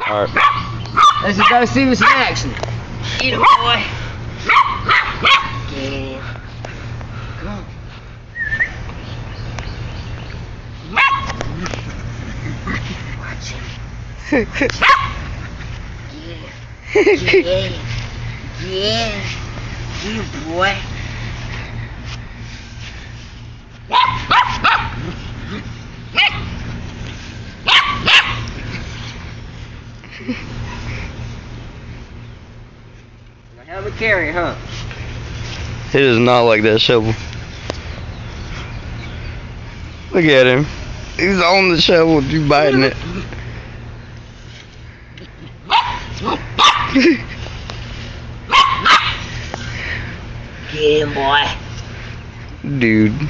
Alright. Let's just go see what's in action. Get him, boy. Get him. Come on. Watch him. Yeah. Yeah. Get him, boy. Hell of a carry, huh? He does not like that shovel. Look at him. He's on the shovel, you biting it. Get him, boy. Dude.